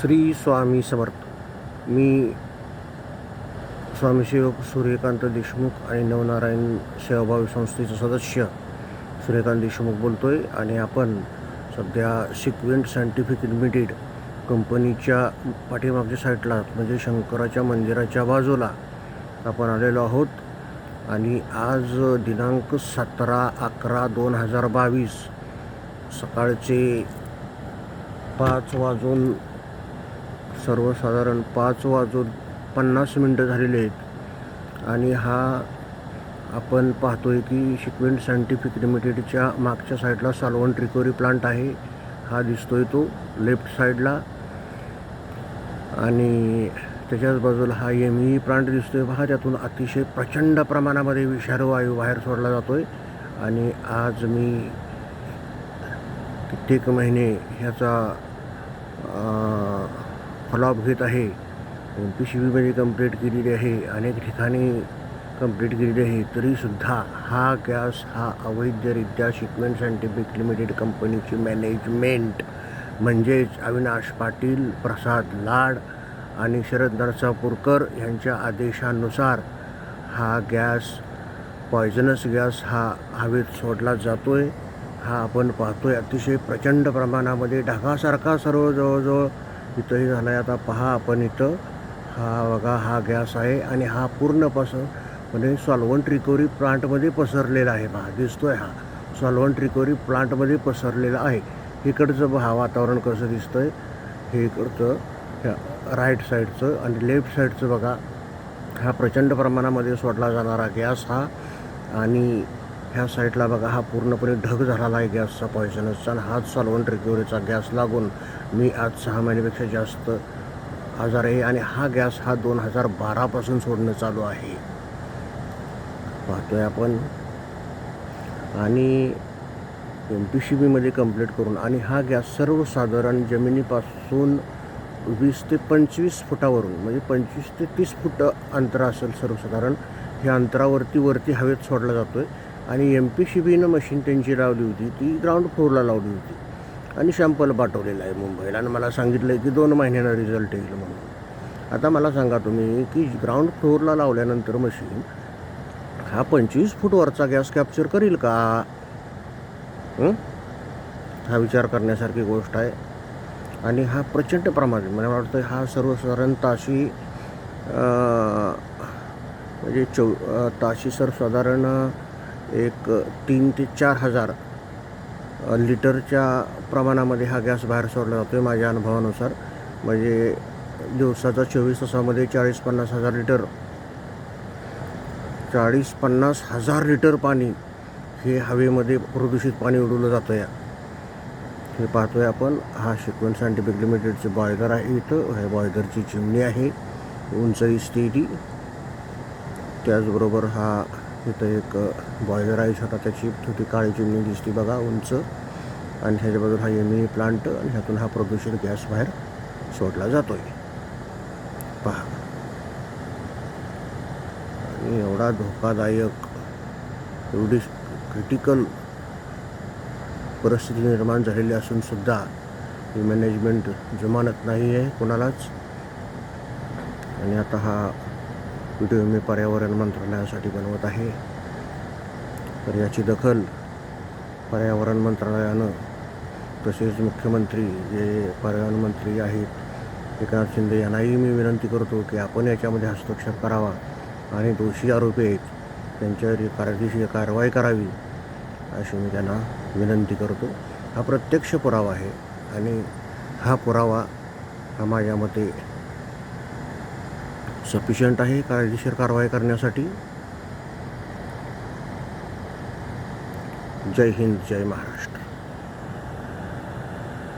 श्री स्वामी समर्थ. मी स्वामीसेवक सूर्यकांत देशमुख आणि नवनारायण सेवाभावी संस्थेचा सदस्य सूर्यकांत देशमुख बोलतो आहे. आणि आपण सध्या सिक्वेंट सायंटिफिक लिमिटेड कंपनीच्या पाठीमागच्या साईडला म्हणजे शंकराच्या मंदिराच्या बाजूला आपण आलेलो आहोत. आणि आज दिनांक 17/11/2022 सकाळचे 5 वाजून सर्वसाधारण 5:50 झालेले आहेत. आणि हा आपण पाहतोय की सिक्वेंट सायंटिफिक लिमिटेडच्या मागच्या साईडला सॉल्व्हंट रिकव्हरी प्लांट आहे. हा दिसतोय तो लेफ्ट साईडला. आणि त्याच्याच बाजूला हा MEE प्लांट दिसतोय पहा. त्यातून अतिशय प्रचंड प्रमाणामध्ये विषारी वायू बाहेर सोडला जातोय. आणि आज मी कित्येक महिने ह्याचा फॉलोअप घेत आहे. MPCBमध्ये कंप्लीट केलेली आहे, अनेक ठिकाणी कंप्लीट केलेली आहे. तरीसुद्धा हा गॅस हा अवैधरित्या सिक्वेंट सायंटिफिक लिमिटेड कंपनीची मॅनेजमेंट म्हणजेच अविनाश पाटील, प्रसाद लाड आणि शरद नरसापूरकर यांच्या आदेशानुसार हा गॅस पॉयझनस गॅस हा हवेत सोडला जातो आहे. हा आपण पाहतोय अतिशय प्रचंड प्रमाणामध्ये ढगासारखा सर्व जवळजवळ इथंही झाला आहे. आता पहा आपण इथं हा बघा हा गॅस आहे आणि हा पूर्णपासून म्हणजे सॉल्व्हंट रिकव्हरी प्लांटमध्ये पसरलेला आहे. पहा दिसतोय हा सॉल्व्हंट रिकव्हरी प्लांटमध्ये पसरलेला आहे. इकडचं हा वातावरण कसं दिसतंय हे इकडचं राईट साईडचं आणि लेफ्ट साईडचं बघा. हा प्रचंड प्रमाणामध्ये सोडला जाणारा गॅस हा. आणि ह्या साईडला बघा हा पूर्णपणे ढग झालेला आहे गॅसचा पॉयझनसचा. आणि हाच सॉल्व्हंट रिकव्हरीचा गॅस लागून मी आज 6 महिन्यापेक्षा जास्त आजार आहे. आणि हा गॅस हा 2012 सोडणं चालू आहे पाहतोय आपण. आणि MPCBमध्ये कंप्लीट करून आणि हा गॅस सर्वसाधारण जमिनीपासून 20 ते 25 फुटावरून म्हणजे 25 ते 30 फूट अंतर असेल सर्वसाधारण. ह्या अंतरावरती हवेत सोडला जातो आहे. आणि MPCBनं मशीन त्यांची लावली होती ती ग्राउंड फ्लोअरला लावली होती आणि सॅम्पल पाठवलेलं आहे मुंबईला. आणि मला सांगितलं आहे की 2 महिन्यानं रिझल्ट येईल म्हणून. आता मला सांगा तुम्ही की ग्राउंड फ्लोअरला लावल्यानंतर मशीन हा 25 फूटवरचा गॅस कॅप्चर करील का? हा विचार करण्यासारखी गोष्ट आहे. आणि हा प्रचंड प्रमाणात मला वाटतं हा सर्वसाधारण ताशी म्हणजे ताशी सर्वसाधारण एक 3 ते 4 हजार लिटरच्या प्रमाणामध्ये हा गॅस बाहेर सोडला जातो आहे माझ्या अनुभवानुसार. म्हणजे दिवसाचा 24 तासामध्ये 40-50 हजार लिटर 40-50 हजार लिटर पाणी हे हवेमध्ये प्रदूषित पाणी उडवलं जातं आहे. हे पाहतोय आपण. हा सिक्वेंट सायंटिफिक लिमिटेडचे बॉयलर आहे. इथं हे बॉयलरची चिमणी आहे उंच दिसते ती. त्याचबरोबर हा इथं एक बॉयलर आहे छोटा, त्याची छोटी काळी चिमणी दिसते बघा उंच. आणि ह्याच्या बाजूला हा MEE प्लांट आणि ह्यातून हा प्रदूषित गॅस बाहेर सोडला जातो आहे पहा. आणि एवढा धोकादायक एवढी क्रिटिकल परिस्थिती निर्माण झालेली असूनसुद्धा ही मॅनेजमेंट जुमानत नाही आहे कोणालाच. आणि आता हा व्हिडिओ मी पर्यावरण मंत्रालयासाठी बनवत आहे. तर याची दखल पर्यावरण मंत्रालयानं तसेच मुख्यमंत्री जे पर्यावरण मंत्री आहेत एकनाथ शिंदे यांनाही मी विनंती करतो की आपण याच्यामध्ये हस्तक्षेप करावा आणि दोषी आरोपी आहेत त्यांच्यावर कायदेशीर कारवाई करावी अशी मी त्यांना विनंती करतो. हा प्रत्यक्ष पुरावा आहे आणि हा पुरावा हा माझ्या मते सफिशियंट आहे कायदेशीर कारवाई करण्यासाठी. जय हिंद, जय महाराष्ट्र.